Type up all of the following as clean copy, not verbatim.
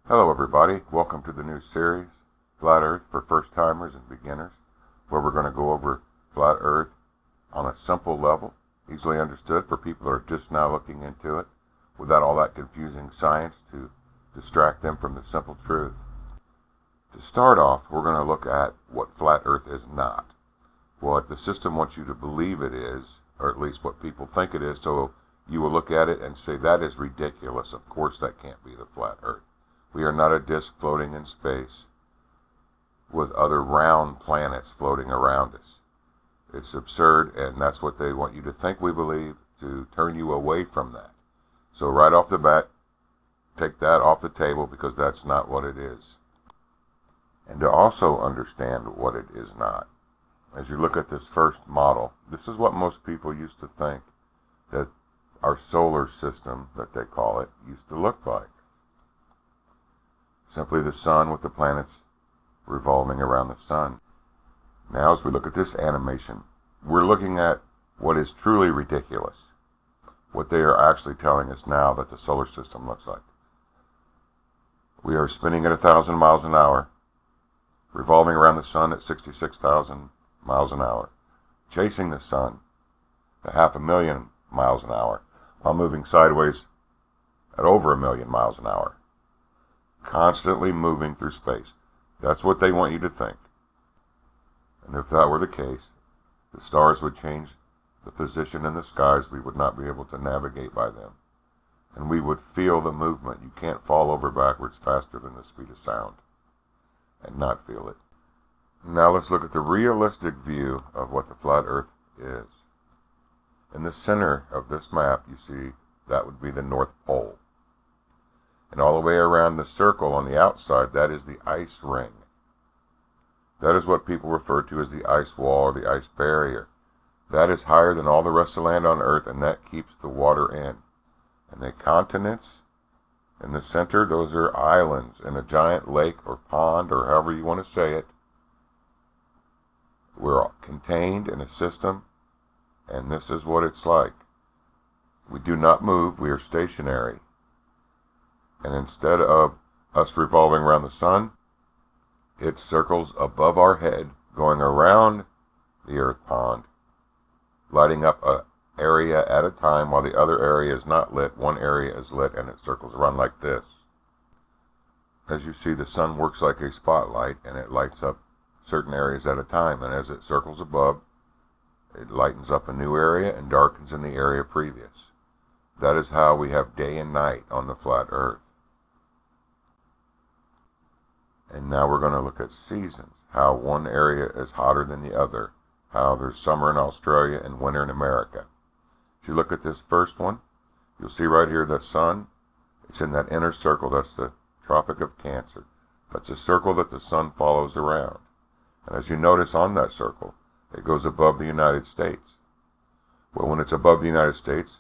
Hello everybody, welcome to the new series, Flat Earth for First Timers and Beginners, where we're going to go over Flat Earth on a simple level, easily understood for people that are just now looking into it, without all that confusing science to distract them from the simple truth. To start off, we're going to look at what Flat Earth is not, what the system wants you to believe it is, or at least what people think it is, so you will look at it and say, that is ridiculous, of course that can't be the Flat Earth. We are not a disk floating in space with other round planets floating around us. It's absurd, and that's what they want you to think we believe, to turn you away from that. So right off the bat, take that off the table, because that's not what it is. And to also understand what it is not, as you look at this first model, this is what most people used to think that our solar system, that they call it, used to look like. Simply the sun with the planets revolving around the sun. Now, as we look at this animation, we're looking at what is truly ridiculous, what they are actually telling us now that the solar system looks like. We are spinning at 1,000 miles an hour, revolving around the sun at 66,000 miles an hour, chasing the sun at 500,000 miles an hour, while moving sideways at over 1,000,000 miles an hour. Constantly moving through space. That's what they want you to think. And if that were the case, the stars would change the position in the skies. We would not be able to navigate by them. And we would feel the movement. You can't fall over backwards faster than the speed of sound and not feel it. Now let's look at the realistic view of what the flat Earth is. In the center of this map, you see that would be the North Pole. And all the way around the circle on the outside, that is the ice ring. That is what people refer to as the ice wall or the ice barrier. That is higher than all the rest of the land on Earth, and that keeps the water in. And the continents in the center, those are islands in a giant lake or pond, or however you want to say it. We're contained in a system, and this is what it's like. We do not move, we are stationary. And instead of us revolving around the sun, it circles above our head, going around the Earth pond, lighting up an area at a time while the other area is not lit. One area is lit, and it circles around like this. As you see, the sun works like a spotlight, and it lights up certain areas at a time. And as it circles above, it lightens up a new area and darkens in the area previous. That is how we have day and night on the flat Earth. And now we're going to look at seasons, how one area is hotter than the other, how there's summer in Australia and winter in America. If you look at this first one, you'll see right here the sun. It's in that inner circle. That's the Tropic of Cancer. That's a circle that the sun follows around. And as you notice on that circle, it goes above the United States. Well, when it's above the United States,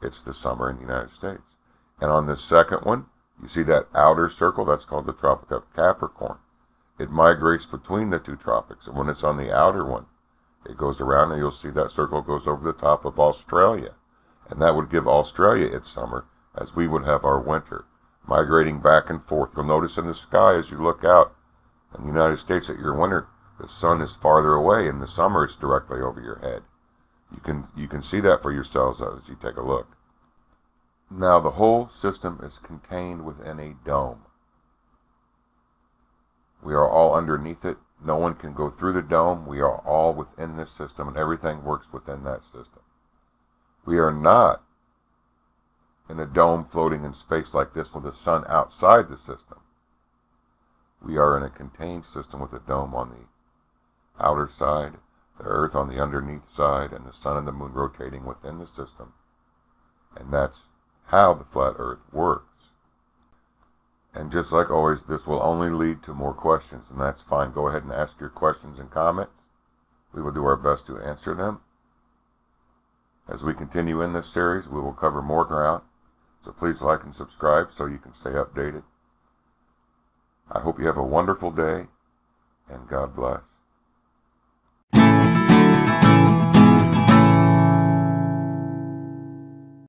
it's the summer in the United States. And on this second one, you see that outer circle? That's called the Tropic of Capricorn. It migrates between the two tropics. And when it's on the outer one, it goes around, and you'll see that circle goes over the top of Australia. And that would give Australia its summer, as we would have our winter, migrating back and forth. You'll notice in the sky as you look out in the United States at your winter, the sun is farther away. In the summer, it's directly over your head. You can see that for yourselves as you take a look. Now, the whole system is contained within a dome. We are all underneath it. No one can go through the dome. We are all within this system, and everything works within that system. We are not in a dome floating in space like this with the sun outside the system. We are in a contained system with a dome on the outer side, the Earth on the underneath side, and the sun and the moon rotating within the system. And that's how the flat Earth works. And just like always, this will only lead to more questions, and that's fine. Go ahead and ask your questions and comments. We will do our best to answer them. As we continue in this series, we will cover more ground, so please like and subscribe so you can stay updated. I hope you have a wonderful day, and God bless.